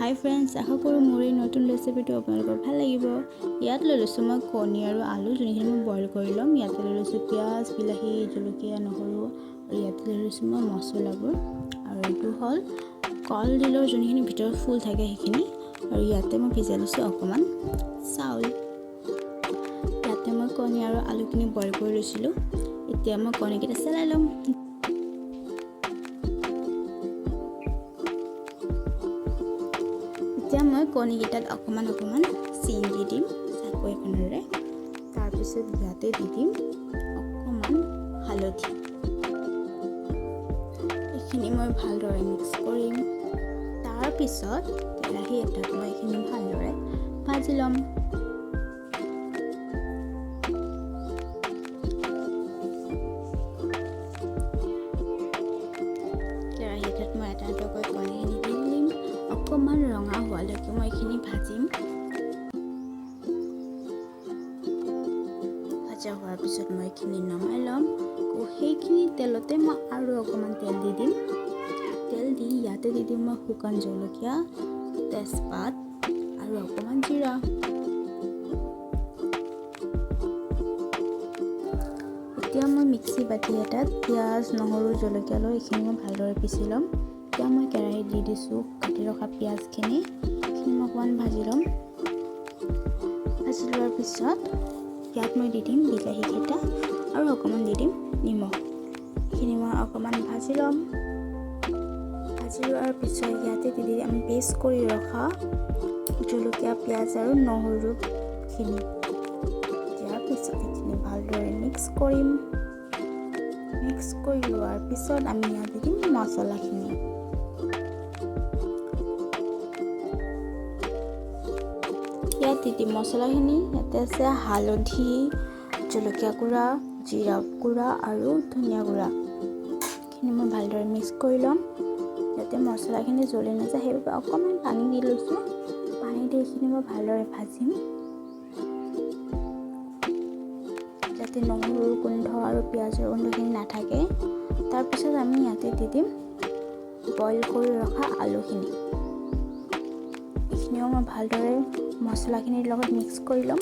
হাই friends, আশা কৰোঁ মোৰ এই নতুন ৰেচিপিটো আপোনালোকৰ ভাল লাগিব। ইয়াত লৈ লৈছোঁ মই কণী আৰু আলু, যোনখিনি মই বইল কৰি ল'ম। ইয়াতে লৈ লৈছোঁ পিঁয়াজ, বিলাহী, জলকীয়া, নহৰু, আৰু ইয়াতে লৈ লৈছোঁ মই মছলাবোৰ। আৰু এইটো হ'ল কলডিলৰ যোনখিনি ভিতৰত ফুল থাকে সেইখিনি। আৰু ইয়াতে মই ভিজাই লৈছোঁ অকণমান চাউল। ইয়াতে মই কণী আৰু আলুখিনি বইল কৰি লৈছিলোঁ। এতিয়া মই কণীকেইটা চেলাই ল'ম। এতিয়া মই কণীকেইটাত অকণমান চেনি দি দিম চাকু এখনেৰে। তাৰপিছত ইয়াতে দি দিম অকণমান হালধি। এইখিনি মই ভালদৰে মিক্স কৰিম। তাৰপিছত কেৰাহী এটাত মই এইখিনি ভালদৰে ভাজি ল'ম। কেৰাহী এটাত মই এটা এটাকৈ কণীখিনি দি দিম। অকণমান ৰঙা হোৱালৈকে মই এইখিনি ভাজিম। ভাজা হোৱাৰ পিছত মই এইখিনি নমাই ল'ম। সেইখিনি তেলতে মই আৰু অকণমান তেল দি দিম। তেল দি ইয়াতে দি দিম মই শুকান জলকীয়া, তেজপাত আৰু অকণমান জিৰা। এতিয়া মই মিক্সি বাতি এটাত পিঁয়াজ, নহৰু, জলকীয়া লৈ এইখিনি মই ভালদৰে পিচি ল'ম। এতিয়া মই কেৰাহীত দি দিছোঁ কাটি ৰখা পিঁয়াজখিনি। এইখিনি মই অকণমান ভাজি ল'ম। ভাজি লোৱাৰ পিছত ইয়াত মই দি দিম বিলাহীকেইটা আৰু অকণমান দি দিম নিমখ। এইখিনি মই অকণমান ভাজি ল'ম। ভাজি লোৱাৰ পিছত ইয়াতে দি দিম আমি পেষ্ট কৰি ৰখা জলকীয়া, পিঁয়াজ আৰু নহৰুখিনি। দিয়াৰ পিছত এইখিনি ভালদৰে মিক্স কৰিম। মিক্স কৰি লোৱাৰ পিছত আমি ইয়াত দি দিম মছলাখিনি। ইয়াত দি দিম মছলাখিনি। ইয়াতে আছে হালধি, জলকীয়া গুড়া, জিৰা গুড়া আৰু ধনিয়া গুড়া। এইখিনি মই ভালদৰে মিক্স কৰি ল'ম। যাতে মছলাখিনি জ্বলি নাযায় সেইবাবে অকণমান পানী দি লৈছোঁ। পানী দি এইখিনি মই ভালদৰে ভাজিম যাতে নহৰুৰ গোন্ধ আৰু পিঁয়াজৰ গোন্ধখিনি নাথাকে। তাৰপিছত আমি ইয়াতে দি দিম বইল কৰি ৰখা আলুখিনি। এইখিনিও মই ভালদৰে মছলাখিনিৰ লগত মিক্স কৰি ল'ম।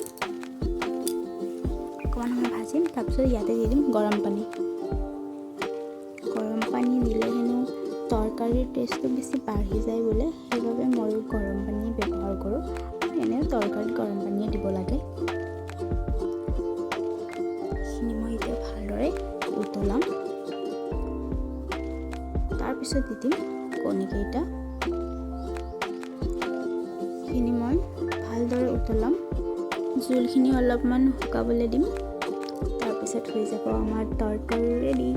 অকণমান সময় ভাজিম। তাৰপিছত ইয়াতে দি দিম গৰম পানী। গৰম পানী দিলে হেনো তৰকাৰীৰ টেষ্টটো বেছি বাঢ়ি যায় বোলে, সেইবাবে ময়ো গৰম পানী ব্যৱহাৰ কৰোঁ। আৰু এনেও তৰকাৰীত গৰম পানীয়ে দিব লাগে। এইখিনি মই এতিয়া ভালদৰে উতলাম। তাৰপিছত দি দিম কণীকেইটা। এইখিনি মই ভালদৰে উতলাম। জোলখিনি অলপমান শুকাবলৈ দিম। তাৰপিছত হৈ যাব আমাৰ তৰকাৰী ৰেডি।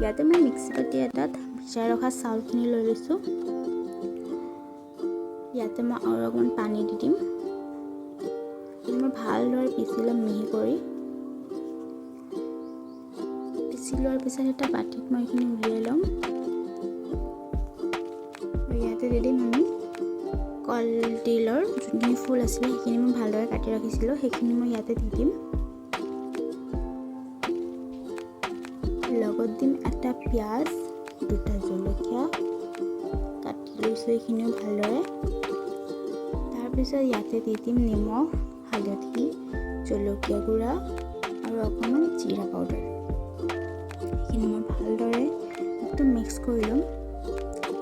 ইয়াতে মই মিক্সি বাতি এটাত ভিজাই ৰখা চাউলখিনি লৈ লৈছোঁ। ইয়াতে মই আৰু অকণমান পানী দি দিম। মই ভালদৰে পিচি ল'ম মিহি কৰি। পিচি লোৱাৰ পিছত এটা বাতিত মই এইখিনি উলিয়াই ল'ম। ইয়াতে দি দিম আমি কলডিলৰ যোনখিনি ফুল আছিলে সেইখিনি মই ভালদৰে কাটি ৰাখিছিলোঁ। সেইখিনি মই ইয়াতে দি দিম। লগত দিম এটা পিঁয়াজ, দুটা জলকীয়া কাটি লৈছোঁ, এইখিনিও ভালদৰে। তাৰপিছত ইয়াতে দি দিম নিমখ, হালধি, জলকীয়া গুড়া আৰু অকণমান জিৰা পাউডাৰ। এইখিনি মই ভালদৰে একদম মিক্স কৰি ল'ম।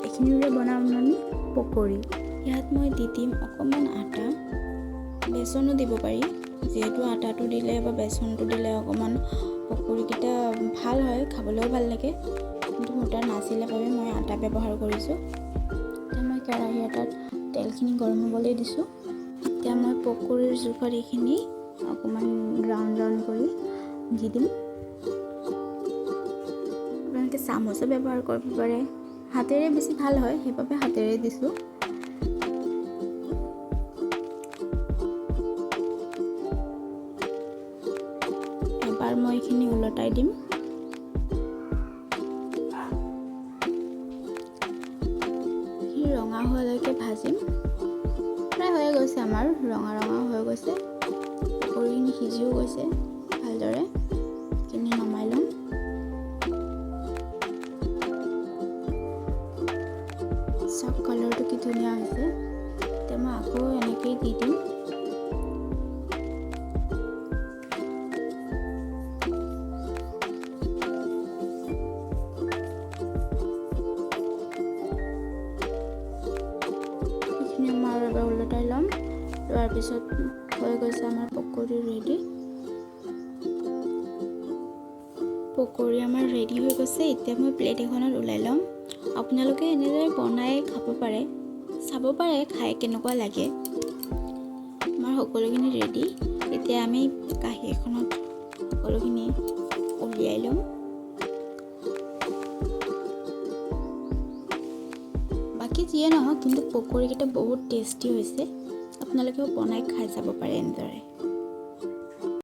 এইখিনিৰে বনাম আমি পকৰি। ইয়াত মই দি দিম অকণমান আটা, বেচনো দিব পাৰি। যিহেতু আটাটো দিলে বা বেচনটো দিলে অকণমান পকৰিকেইটা ভাল হয়, খাবলৈও ভাল লাগে। কিন্তু মোৰ তাত নাছিলে বাবে মই আটা ব্যৱহাৰ কৰিছোঁ। এতিয়া মই কেৰাহী এটাত তেলখিনি গৰম হ'বলৈ দিছোঁ। এতিয়া মই পকৰিৰ জোখত এইখিনি অকণমান ৰাউণ্ড কৰি দি দিম। আপোনালোকে চামুচো ব্যৱহাৰ কৰিব পাৰে। হাতেৰে বেছি ভাল হয়, সেইবাবে হাতেৰে দিছোঁ। এবাৰ মই এইখিনি ওলটাই দিম। ৰঙা হোৱালৈকে ভাজিম। প্ৰায় হৈ গৈছে আমাৰ, ৰঙা হৈ গৈছে। পকৰিখিনি সিজিও গৈছে ভালদৰে। এইখিনি নমাই ল'ম। চব কালাৰটো কি ধুনীয়া হৈছে। এতিয়া মই আকৌ এনেকেই দি দিম। এইখিনি আমাৰ এবাৰ ওলটাই ল'ম। লোৱাৰ পিছত হৈ গৈছে আমাৰ পকৰি ৰেডি। পকৰি আমাৰ ৰেডি হৈ গৈছে। এতিয়া মই প্লেট এখনত ওলাই ল'ম। আপোনালোকে এনেদৰে বনাই খাব পাৰে, চাব পাৰে খাই কেনেকুৱা লাগে। আমাৰ সকলোখিনি ৰেডি। এতিয়া আমি কাঁহী এখনত সকলোখিনি উলিয়াই ল'ম। বাকী যিয়ে নহওক, কিন্তু পকৰিকেইটা বহুত টেষ্টি হৈছে। আপোনালোকেও বনাই খাই চাব পাৰে এনেদৰে।